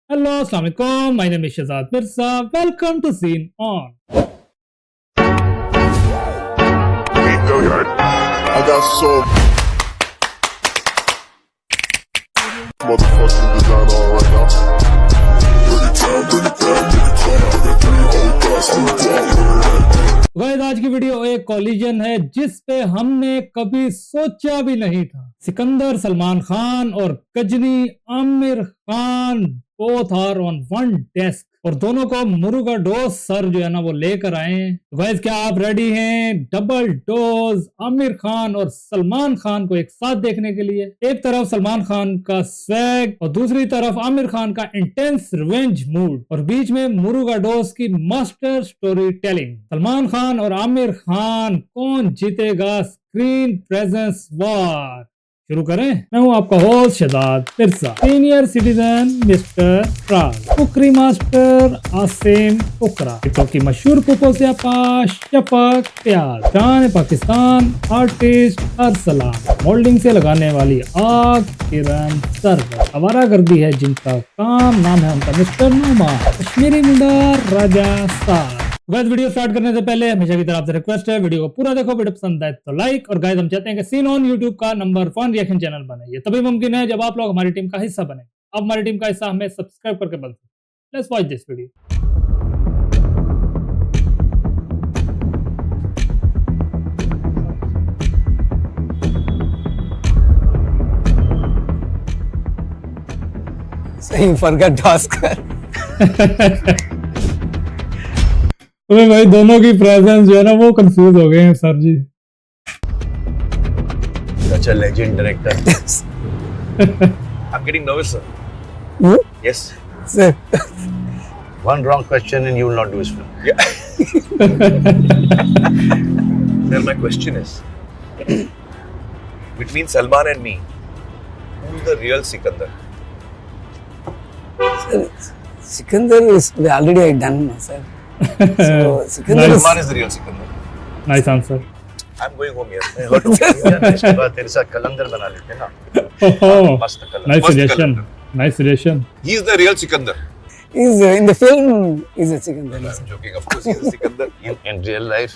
Hello, Assalamualaikum. My name is Shahzad Mirza. Welcome to Scene On. I got so motherfucking design on right now. Guys आज की video एक collision है जिस पे हमने कभी सोचा भी नहीं था। सिकंदर सलमान खान और Ghajini Aamir Khan both are on one desk और दोनों को मुर्गा डोज सर जो है ना वो लेकर आए। तो गाइस क्या आप रेडी हैं डबल डोज आमिर खान और सलमान खान को एक साथ देखने के लिए? एक तरफ सलमान खान का स्वैग और दूसरी तरफ आमिर खान का इंटेंस रिवेंज मूड और बीच में मुर्गा डोज की master story telling. Salman Khan और आमिर खान कौन जीतेगा स्क्रीन प्रेजेंस वार? शुरू करें। मैं हूं आपका host Shahzad Mirza, senior citizen mister Prag, cookery master Asim Kukra, TikTok की मशहूर पुपो से शफक प्यार, जान पाकिस्तान आर्टिस्ट अरसलान, मोल्डिंग से लगाने वाली आग किरण सरवर, आवारा गर्दी है जिनका काम नाम है उनका मिस्टर नुमा, कश्मीरी मुंडा राजा सार। गाइस वीडियो स्टार्ट करने से पहले हमेशा की तरह आपसे रिक्वेस्ट है वीडियो को पूरा देखो, वीडियो पसंद आए तो लाइक। और गाइस हम चाहते हैं कि सीन ऑन यूट्यूब का नंबर 1 रिएक्शन चैनल बने। ये तभी मुमकिन है जब आप लोग हमारी टीम का हिस्सा बने। अब हमारी टीम का हिस्सा हमें सब्सक्राइब करके बन सकते। Let's watch this video. सही फॉरगॉट टू आस्क। अरे भाई दोनों की प्रेजेंस जो है ना वो कंफ्यूज हो गए हैं sir ji. Such a legend director. I'm getting nervous, sir. You? Yes. Sir. One wrong question and you will not do his film. Yeah. Sir, my question is, between Salman and me, who's the real Sikandar? Sir, Sikandar is already done, sir. So Sikandar Salman is the real Sikandar. Nice answer. I'm going home here. मैं hurt हो गया यार, इसके बाद तेरे साथ कलंदर बना लेते हैं ना। मस्त कलंदर। नाइस मस्त suggestion, Qalandar. Nice suggestion. He is the real Sikandar. is in the film is a Sikandar. I'm joking, of course he is Sikandar. In real life,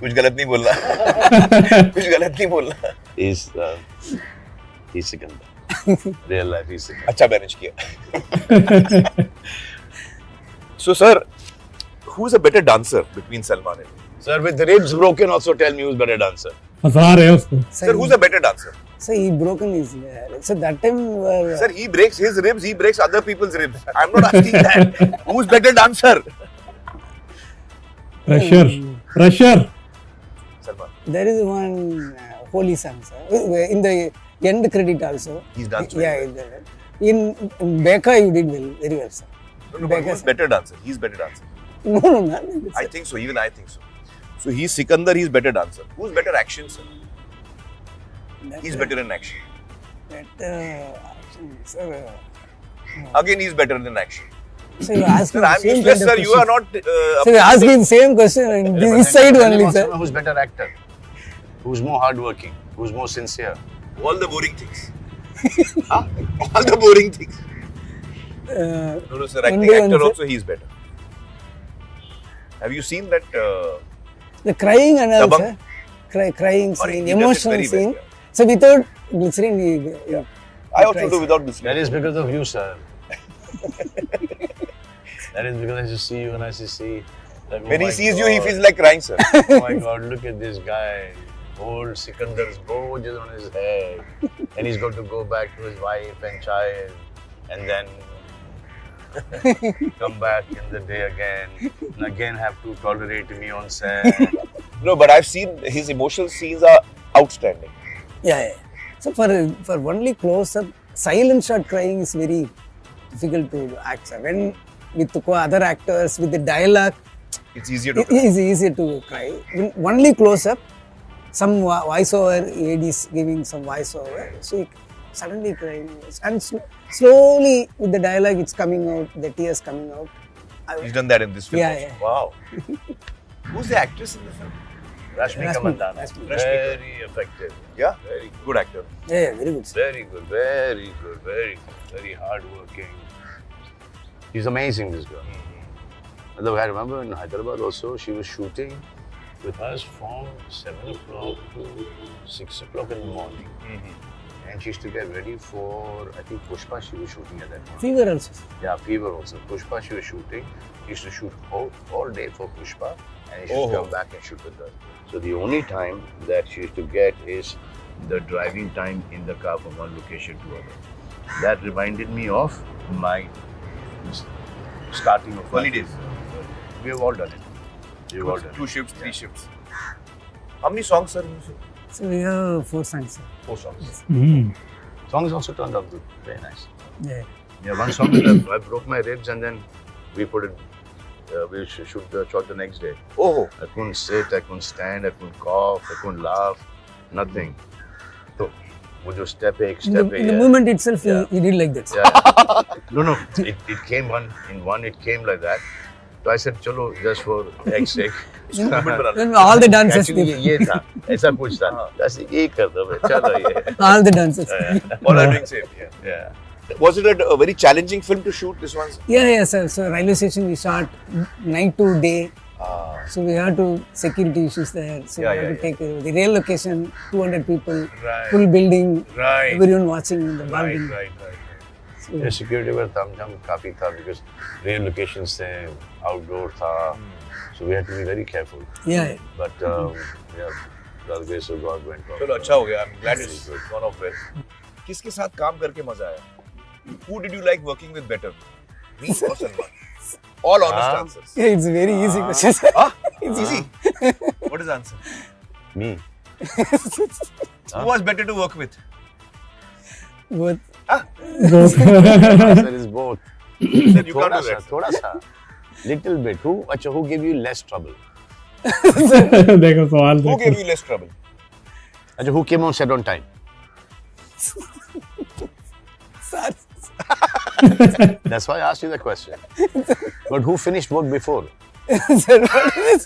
कुछ गलत नहीं बोलना। कुछ गलत नहीं बोलना। He's Sikandar. Real life he's Sikandar. अच्छा manage किया। So sir, who's a better dancer between Salman and me? Sir, with the ribs broken, also tell me who's better dancer. हंसा रहे हैं उसको। Sir, who's a better dancer? So he broken his. So that time. Sir, he breaks his ribs, he breaks other people's ribs. I'm not asking that. Who's better dancer? Pressure, pressure. Salman. There is one holy song, sir. In the end credit also. He's danced very Yeah. well. In Becca you did well, very well, sir. No, but who's better dancer? He's better dancer. No, not like this, I sir. think so. Even I think so. So he's Sikandar. He's better dancer. Who's better action, sir? He's better in action. Action, sir. Again, he's better in action. So you ask Sir, I'm useless, sir. You are not. So you ask me the same question in this side only, sir. Who's better actor? Who's more hardworking? Who's more sincere? All the boring things. Huh? All the boring things. No, sir. Acting only one, actor sir. also, he's better. Have you seen that? The crying and all, Dabang? sir. Crying Sorry, scene, he does it emotional very well, scene. yeah. So without glycerin, yeah. I also do without this. That is because of you, sir. That is because I just see you and I just see. Like, When oh he my sees you, he God. feels like crying, sir. Oh my God, look at this guy. Old Sikandar's bows on his head. And he's got to go back to his wife and child. And then come back in the day again. And again have to tolerate me on set. No, but I've seen his emotional scenes are outstanding. Yeah. So for only close up, silent shot crying is very difficult to act, sir. When with other actors with the dialogue, It's easier to it is easier to cry. When only close up, some voiceover, AD is giving some voiceover, so you suddenly crying and slowly with the dialogue it's coming out, the tears coming out. He's done that in this film. Yeah, also. Wow. Who's the actress in the film? Rashmika Rashmi- Mandanna. Rashmi. Very effective. Yeah, very good actor. Yeah, very good. Sir. Very good, very good, very hardworking. She's amazing, this girl. Although I remember in Hyderabad also, she was shooting with us from 7 o'clock to 6 o'clock in the morning. And she used to get ready for, I think, Pushpa she was shooting at that point. Fever also. Sir. Yeah, Fever also. Pushpa she was shooting. She used to shoot all day for Pushpa and she used to come back and shoot with us. So the only time that she used to get is the driving time in the car from one location to other. That reminded me of my starting of Early days. We have all done it. We have all done it. 2 shifts, 3 shifts. How many songs, sir? So we have 4 songs. Sir. 4 songs. Songs also turned out good. Very nice. Yeah. Yeah, one song that I broke my ribs and then we put it, we shoot the shot the next day. Oh, I couldn't sit, I couldn't stand, I couldn't cough, I couldn't laugh, nothing. So, वो जो step है, In the है. moment itself, Yeah. he did like that. Sir. Yeah. No, it came it came like that. So I said, चलो, just for X's sake. Then all the dances. Actually ये था, ऐसा कुछ था. बस ये कर दो, चलो ये. All the dances. all are doing same. Yeah. Yeah. Was it a very challenging film to shoot, this one? Yeah, sir. So railway station we shot night to day. So we had to security issues there. So we had to take the real location, 200 people, Right. full building, Right. everyone watching in the balcony. Right. So, Yeah, security were tamjam काफी था because real locations थे, outdoor था, so we had to be very careful. yeah. But yeah, by the grace of God went on. चलो अच्छा हो गया. I'm glad it's gone off well. किसके साथ काम करके मजा आया? Who did you like working with better? Me or Salman? All honest answers. Yeah, it's a very easy question. Sir. It's easy. What is the answer? Me. Who was better to work with? Both. Answer is both. Then you can't do that. थोड़ा सा. Little bit. Who gave you less trouble? देखो सवाल Who देखो gave you less trouble? Who came on set on time? Sir. That's why I asked you the question. But who finished work before? Sir, what is this?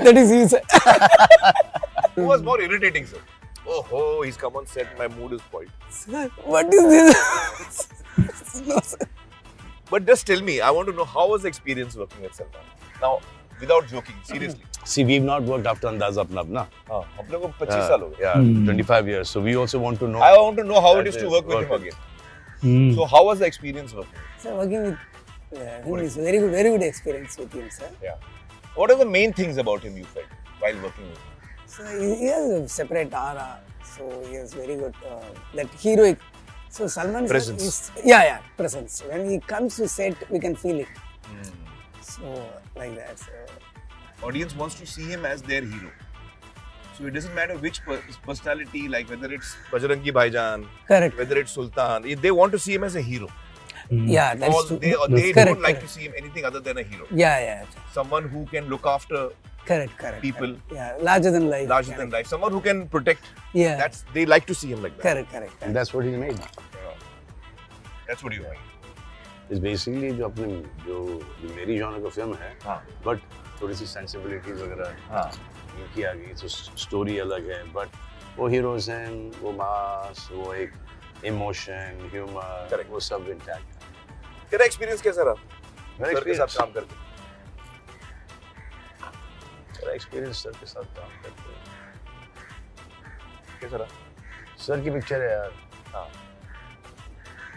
That is you, sir. Who was more irritating, sir? Oh, he's come on set. My mood is spoiled. Sir, what is this? No, sir. But just tell me, I want to know how was the experience working with Salman? Now, without joking, seriously. See, we've not worked after Andaz Apna Apna. हाँ, हम लोग को 25 साल हो गए. Yeah, 25 years. So we also want to know. I want to know how it is to work with him again. So how was the experience working? Sir, working with him is very good experience with him, sir. Yeah. What are the main things about him you felt while working with him? So he has a separate aura. So he has very good that heroic. So Salman Presence. Sir is, presence. When he comes to set, we can feel it. So like that. So Audience wants to see him as their hero. So it doesn't matter which personality, like whether it's Bajrangi Bhaijaan, correct. whether it's Sultan, they want to see him as a hero. Yeah, that's All, true. they Correct, don't like correct. to see him anything other than a hero. Yeah. Someone who can look after Correct. people. Correct. Yeah, larger than life. larger than life. Someone who can protect. Yeah. They like to see him like that. Correct. And that's what he made. That's what you want. It's basically जो मेरी genre का film है, हाँ. but थोड़ी सी sensibilities वगैरह इनकी आ गई, तो story अलग है, but वो heroes हैं, वो mass, वो एक emotion, humor, Correct. वो सब intact. तेरा experience कैसा रहा? मेरा सर के साथ experience, काम करके. मेरा experience सर के साथ काम करके. कैसा रहा? सर की पिक्चर है यार, हाँ.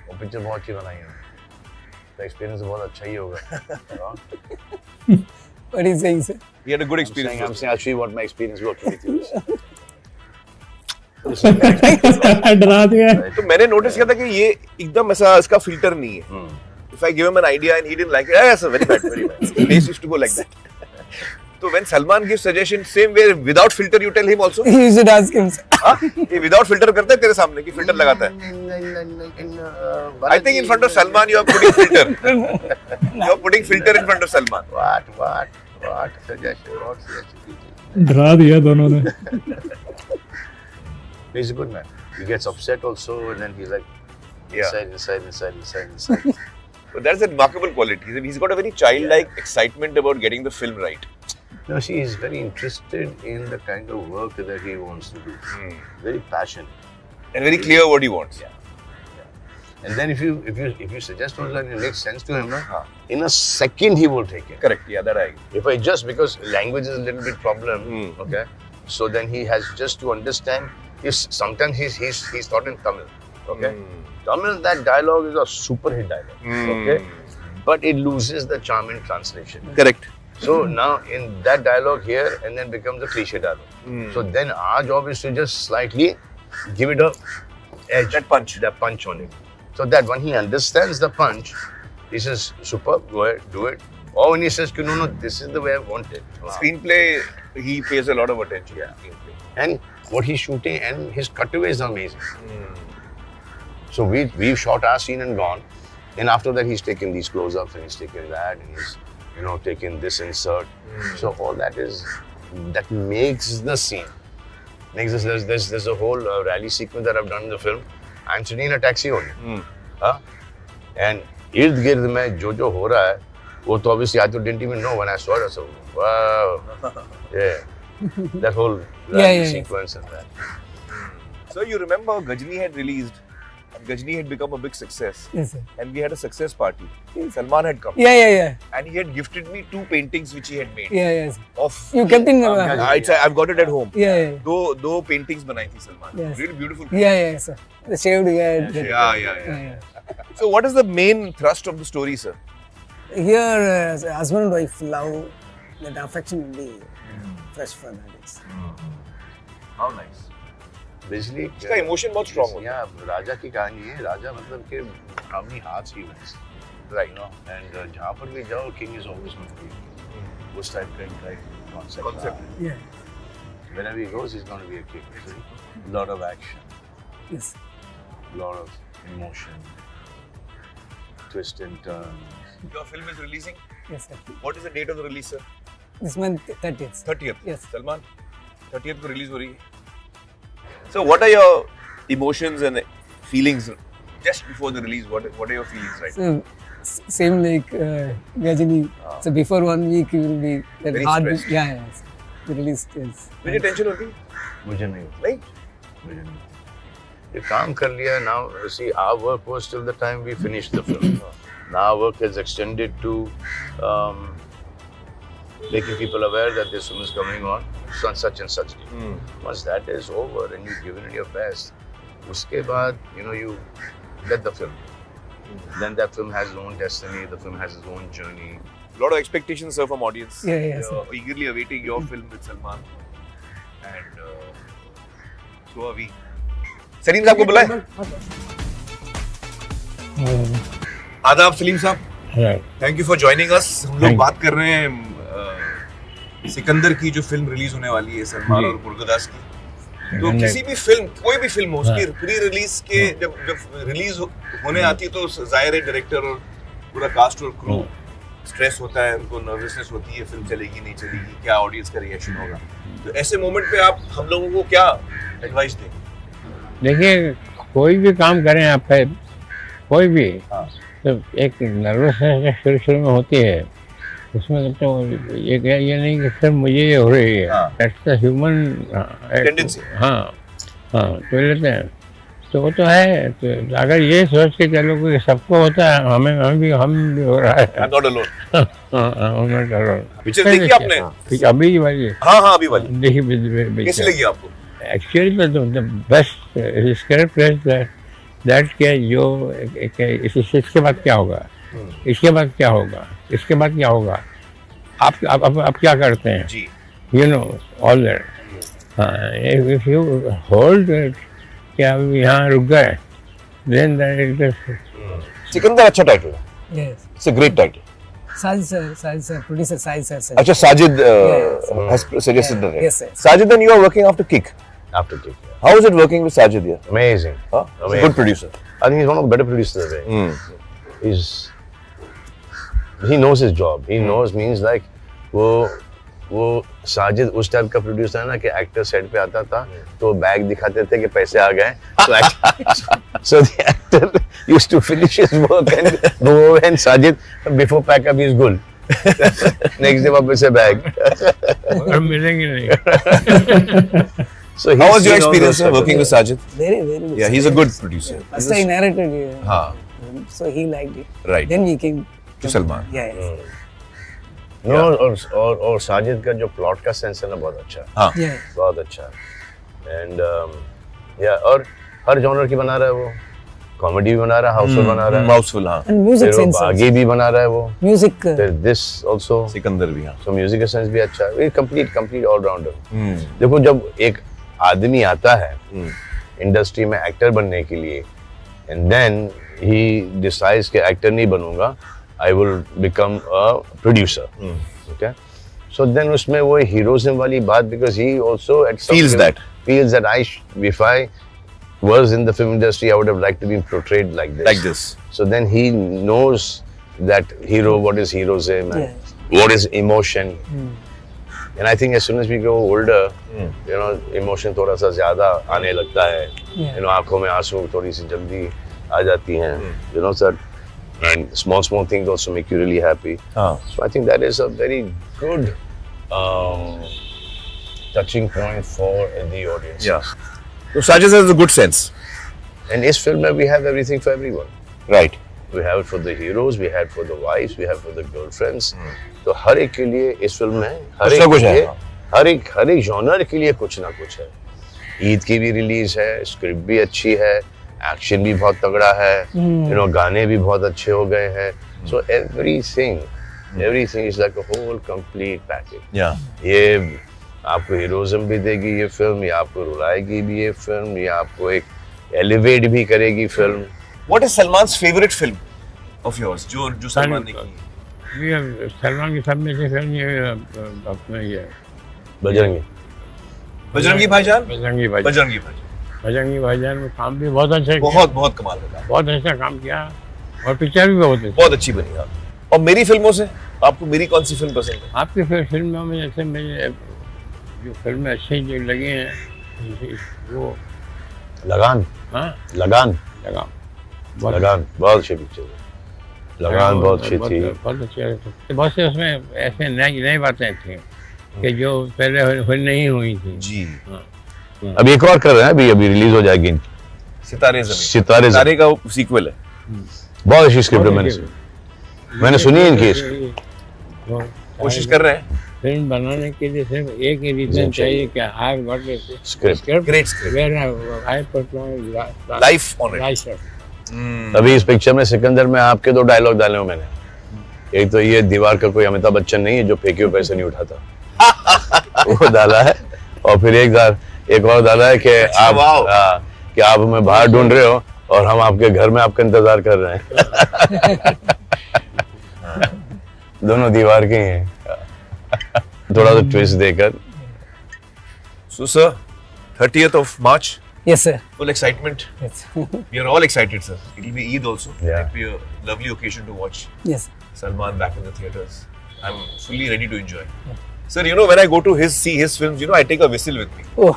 वो पिक्चर बहुत अच्छी बनाई है. तो experience बहुत अच्छा ही होगा. What is saying, sir? He had a good I'm experience. saying I'll show you what my experience working with you is. डरा दिया तो मैंने नोटिस किया था कि ये एकदम ऐसा इसका फिल्टर नहीं है. If I give him an idea and he didn't like it, yes, very bad. Taste used to go like that. So when Salman gives suggestion, same way without filter, you tell him also. You should ask him, sir. हाँ? ये without filter करता है तेरे सामने कि filter लगाता है. I think in front of Salman you are putting filter. You are putting filter in front of Salman. What suggestion? What suggestion? डरा दिया दोनों ने He's a good man. He gets upset also, and then he's like, Yeah. inside. But that's a remarkable quality. He's got a very childlike excitement about getting the film right. No, see, he's very interested in the kind of work that he wants to do. Very passionate. And very clear what he wants. And then if you suggest something and it makes sense to him, in a second he will take it. Correct. Yeah, that I agree. If I just, because language is a little bit problem, okay? So then he has just to understand. Sometimes he's taught in Tamil, okay? Tamil, that dialogue is a super hit dialogue, okay? But it loses the charm in translation. Correct. So now in that dialogue here, and then becomes a cliche dialogue. So then our job is to just slightly give it a edge, that punch on it. So that when he understands the punch, he says, superb, go ahead, do it. Or when he says, no, this is the way I want it. Screenplay, he pays a lot of attention. Yeah. And what he's shooting and his cutaways are amazing. So we've shot our scene and gone. And after that, he's taken these close-ups and he's taken that and he's, taken this insert. So all that makes the scene. There's a whole rally sequence that I've done in the film. I'm sitting in a taxi only. And ird-gird mein jo ho raha hai, wo to obviously I didn't even know when I saw it. So, wow. Yeah. That whole rally sequence and that. So you remember Ghajini had released and Ghajini had become a big success. Yes, sir. And we had a success party. Salman had come. Yeah. And he had gifted me 2 paintings which he had made. Yeah. Of You kept in I've got it at home. Yeah. दो paintings बनाई थी Salman. Yes. Really beautiful. Yeah, sir. The shaved head. Yeah. So what is the main thrust of the story, sir? Here, husband and wife love, that affection will be fresh for that. How nice. Basically, इसका emotion बहुत strong होता है. Yeah, राजा की कहानी है. राजा मतलब के how many hearts he wins. Right. And जहाँ पर भी जाओ, king is always going to be. उस type का concept. Yeah. Wherever he goes, he's going to be a king. Lot of action. Yes. Lot of emotion. Twists and turns. Your film is releasing. Yes, sir. What is the date of the release, sir? This month, 30th. 30th. Yes. Salman, 30th को release हो रही है. So what are your emotions and feelings just before the release? What are your feelings right now? So, same like Ghajini. So before 1 week, you will be that Very hard. stressed. Yeah. The release is. मुझे tension होती? मुझे नहीं. नहीं. मुझे नहीं. ये काम कर लिया. Now, see, our work was till the time we finished the film. Now our work has extended to making people aware that this film is coming on such and such day. Once that is over and you've given it your best, uske baad, you let the film. Then that film has its own destiny, the film has its own journey. A lot of expectations, sir, from audience. Yeah, You're eagerly awaiting your film with Salman. And so are we. Salim साहब को बुलाएं. आदाब सलीम साहब. Thank you for joining us. हम लोग बात कर रहे हैं सिकंदर की जो फिल्म रिलीज होने वाली है सलमान और मुर्गदास की. तो किसी भी फिल्म, कोई भी फिल्म हो, उसकी प्री रिलीज के जब रिलीज होने आती है तो जाहिर है डायरेक्टर और पूरा कास्ट और क्रू स्ट्रेस होता है, उनको नर्वसनेस होती है, फिल्म चलेगी नहीं चलेगी, क्या ऑडियंस का रिएक्शन होगा. तो ऐसे मोमेंट पे आप हम लोगों को क्या एडवाइस देंगे? देखिए, कोई भी काम करें आप, कोई भी, तो एक नर्वसनेस शुरू में होती है. उसमें तो ये नहीं कि सर मुझे ये हो रही है. That's the human tendency. तो लेते हैं, तो वो तो है. तो अगर ये सोच के चलो कि सबको होता है, हम भी हो रहा है. Not alone. पिक्चर देखी आपने? अभी वाली. हाँ अभी वाली देखी. कैसी लगी आपको? Actually the best script is that के जो इसके बाद क्या होगा, इसके बाद क्या होगा, इसके बाद क्या होगा, आप क्या करते हैं जी. All that. If you hold क्या यहाँ रुक गए, देन सिकंदर अच्छा टाइटल है. Yes. It's a great title. Sajid sir, producer Sajid sir. अच्छा, Sajid has suggested that. Yes, sir. Sajid, then you are working after Kick. After Kick. How is it working with Sajid here? Amazing. Huh? Amazing. Good producer. I think he's one of the better producers there. He knows his job. He knows means like वो साजिद उस type का producer है ना कि actor set पे आता था तो बैग दिखाते थे कि पैसे आ गए. So the actor used to finish his work and go and Sajid before pack up is good. Next day वापस से बैग. और मिलेंगे नहीं. So How was your he's seen all experience those sir, type of working with things. Sajid? Very, very good. Yeah, he's a good producer. First I narrated, हाँ, so he liked it. right. Then we came To Salman. Yeah, yes. No, और साजिद का जो plot का sense है ना बहुत अच्छा है. हाँ, Yeah. बहुत अच्छा है. एंड या और हर जॉनर की बना रहा है वो. कॉमेडी भी बना रहा है, हाउसफुल बना रहा है. Mouthful, हाँ. And music फिर वो sense. बागी भी बना रहा है वो. Music. फिर दिस आल्सो. सिकंदर भी, हाँ. सो म्यूजिक का सेंस भी अच्छा है. ये कंप्लीट ऑलराउंडर. हम्म, देखो जब एक आदमी आता है इंडस्ट्री में एक्टर बनने के लिए एंड देन ही डिसाइड्स कि एक्टर नहीं बनूंगा, I will become a producer. Okay, so then उसमें वो हीरोइज्म वाली बात, because he also at Feels that. if I was in the film industry I would have liked to be portrayed like this. like this. So then he knows that hero, what is heroism, and Yeah. what is emotion. And I think as soon as we grow older, you know, emotion थोड़ा सा ज़्यादा आने लगता है. Yeah. You know, आँखों में आंसू थोड़ी सी जल्दी आ जाती हैं. You know, sir. And small things also make you really happy. हाँ. So I think that is a very good touching point for the audience. Yeah. So Sajid has a good sense. And इस film में we have everything for everyone. Right. We have it for the heroes, we have it for the wives, we have it for the girlfriends. तो हर एक के लिए इस film में हर कुछ ना एक कुछ के है, लिए हाँ. हर एक जॉनर के लिए कुछ ना कुछ है. ईद की भी रिलीज है, स्क्रिप्ट भी अच्छी है, एक्शन भी बहुत तगड़ा है, यू नो गाने भी बहुत अच्छे हो गए हैं. So everything is like a whole complete package. Yeah. ये आपको हीरोइज्म भी देगी ये फिल्म, ये आपको रुलाएगी भी ये फिल्म, ये आपको एक एलिवेट भी करेगी film. What is Salman's favorite film of yours? जो सलमान ने की. ये सलमान की सब में से फिल्म ये अपना ये बजरंगी. बजरंगी भाईजान. बजरंगी भाईजान. बजरंगी भाईजान. बजरंगी भाईजान में काम भी बहुत अच्छा किया. बहुत कमाल का. बहुत अच्छा काम किया और पिक्चर भी बहुत अच्छी. बहुत अच्छी बनी. हाँ. और मेरी फिल्मों से आपको मेरी कौन सी फिल्म पसंद है? आपकी फिल्मों में जैसे मुझे जो फिल्में अच्छी जो लगी हैं जैसे वो लगान. हाँ लगान लगा बहुत अच्छी पिक्चर है. लगान बहुत अच्छी थी. बहुत अच्छी. बहुत से उसमें ऐसे नई बातें थी कि जो पहले नहीं हुई थी. जी. अभी एक और कर रहे हैं, अभी रिलीज हो जाएगी इनकी. सितारे ज़मीन. सितारे सितारे का सीक्वल है. बहुत अच्छी स्क्रिप्ट है. मैंने सुनी है इनकी. कोशिश कर रहे हैं. फिल्म बनाने के लिए सिर्फ एक ही रीजन चाहिए कि I got script. Great script. Where I put Life on it. अभी इस पिक्चर में सिकंदर में आपके 2 डायलॉग डाले हो मैंने. एक तो ये दीवार का कोई अमिताभ बच्चन नहीं है जो फेंके हुए पैसे नहीं उठाता, वो डाला है. और फिर एक और डाला है कि आप हमें बाहर ढूंढ रहे हो और हम आपके घर में आपका इंतजार कर रहे हैं. दोनों दीवार के ही हैं. थोड़ा सा ट्विस्ट देकर. So sir, 30th of March. Yes, sir. Full excitement. Yes. We are all excited, sir. It will be Eid also. Yeah. It will be a lovely occasion to watch Yes. Salman back in the theaters. I'm fully ready to enjoy. Sir, you know when I go to see his films, you know I take a whistle with me. Oh.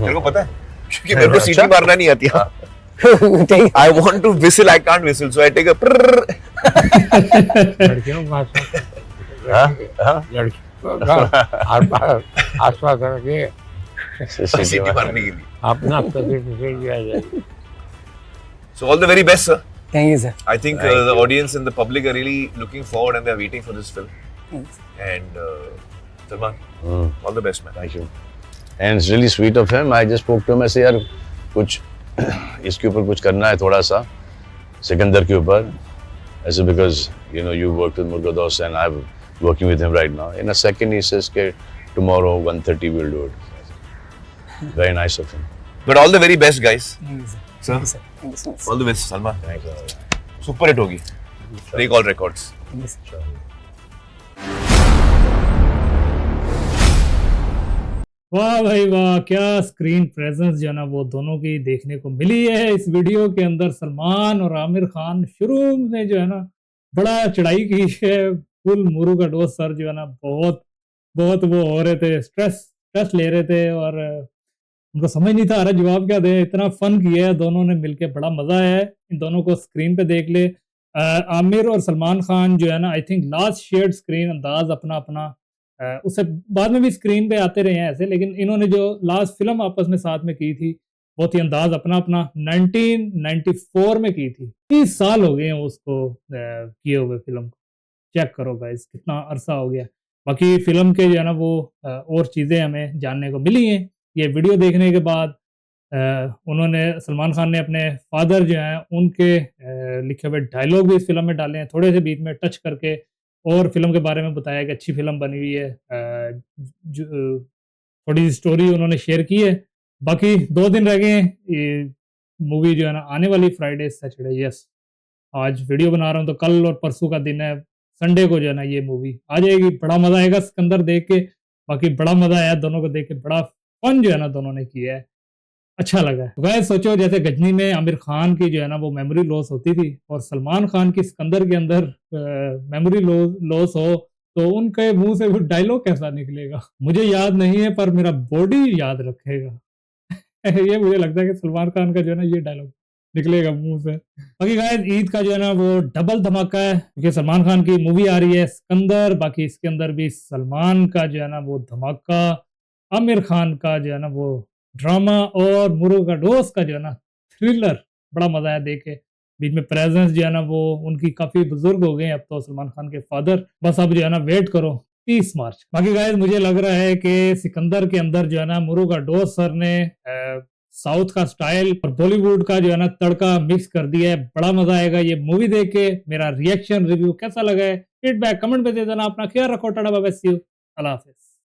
मेरे को पता है क्योंकि मेरे को सीटी मारना नहीं आती. हाँ. Take- I want to whistle, I can't whistle, so I take a prrrr. लड़कियों का लड़कियों का आसपास रखे सीटी मारने के लिए. अपना तस्वीर दिया जाए. So all the very best, sir. Thank you, sir. I think the audience and the public are really looking forward and they're waiting for this film. Thanks. And Salman, all the best, man. Thank you. And it's really sweet of him. I just spoke to him. ऐसे यार कुछ इसके ऊपर कुछ करना है थोड़ा सा सिकंदर के ऊपर. ऐसे because you know you worked with Murga Dost and I'm working with him right now. In a second he says कि tomorrow 1:30 we'll do it. Very nice of him. But all the very best, guys. Thank you, sir. Sir, Thank you, sir. Thank you so much. all the best, Salman. Super hit होगी. Break all records. Thank you, sir. वाह भाई वाह, क्या screen presence जो है ना वो दोनों की देखने को मिली है इस वीडियो के अंदर. सलमान और आमिर खान शुरू में जो है ना बड़ा चढ़ाई की है. फुल मुरू का डोज सर जो है ना बहुत बहुत वो हो रहे थे, स्ट्रेस ले रहे थे और उनको समझ नहीं था अरे जवाब क्या दे. इतना फन किया है दोनों ने मिलके, बड़ा मजा आया है. इन दोनों को स्क्रीन पे देख ले. आमिर और सलमान खान जो है ना, I think last shared screen अंदाज अपना अपना, उससे बाद में भी स्क्रीन पे आते रहे हैं ऐसे, लेकिन इन्होंने जो लास्ट फिल्म आपस में साथ में की थी वो थी अंदाज अपना अपना, 1994 में की थी। 30 साल हो गए हैं उसको किए हुए फिल्म को। चेक करो गाइस, कितना अरसा हो गया। बाकी फिल्म के जो है ना वो और चीज़ें हमें जानने को मिली हैं ये वीडियो देखने के बाद। उन्होंने, सलमान खान ने अपने फादर जो हैं उनके लिखे हुए डायलॉग भी इस फिल्म में डाले हैं, थोड़े से बीच में टच करके, और फिल्म के बारे में बताया कि अच्छी फिल्म बनी हुई है। थोड़ी सी स्टोरी उन्होंने शेयर की है। बाकी 2 दिन रह गए हैं, ये मूवी जो है ना आने वाली फ्राइडे सैटरडे, यस आज वीडियो बना रहा हूँ तो कल और परसों का दिन है, संडे को जो है ना ये मूवी आ जाएगी। बड़ा मजा आएगा सिकंदर देख के, बाकी बड़ा मजा आया दोनों को देख के, बड़ा फन जो है ना दोनों ने किया है, अच्छा लगा है। तो गाइस सोचो जैसे गजनी में आमिर खान की जो है ना वो मेमोरी लॉस होती थी, और सलमान खान की सिकंदर के अंदर मेमोरी लॉस हो, तो उनके मुंह से वो डायलॉग कैसा निकलेगा मुझे याद नहीं है, पर मेरा बॉडी याद रखेगा। ये मुझे लगता है कि सलमान खान का जो है ना ये डायलॉग निकलेगा मुंह से। बाकी गाइस ईद का जो है ना वो डबल धमाका है, क्योंकि सलमान खान की मूवी आ रही है सिकंदर, बाकी इसके अंदर भी सलमान का जो है ना वो धमाका, आमिर खान का जो है ना वो ड्रामा, और मुर्गा डोस का जो है ना थ्रिलर। बड़ा मजा आया देख के। बीच में प्रेजेंस जो है ना वो उनकी काफी बुजुर्ग हो गए अब तो, सलमान खान के फादर। बस अब जो है ना वेट करो 30 मार्च। बाकी गाइस मुझे लग रहा है कि सिकंदर के अंदर जो है ना मुर्गा डोस सर ने साउथ का स्टाइल और बॉलीवुड का जो है ना तड़का मिक्स कर दिया है। बड़ा मजा आएगा ये मूवी देख के। मेरा रिएक्शन रिव्यू कैसा लगा है, फीडबैक कमेंट पे दे देना। अपना ख्याल रखो, tata bye bye, see you, अल्लाह हाफिज।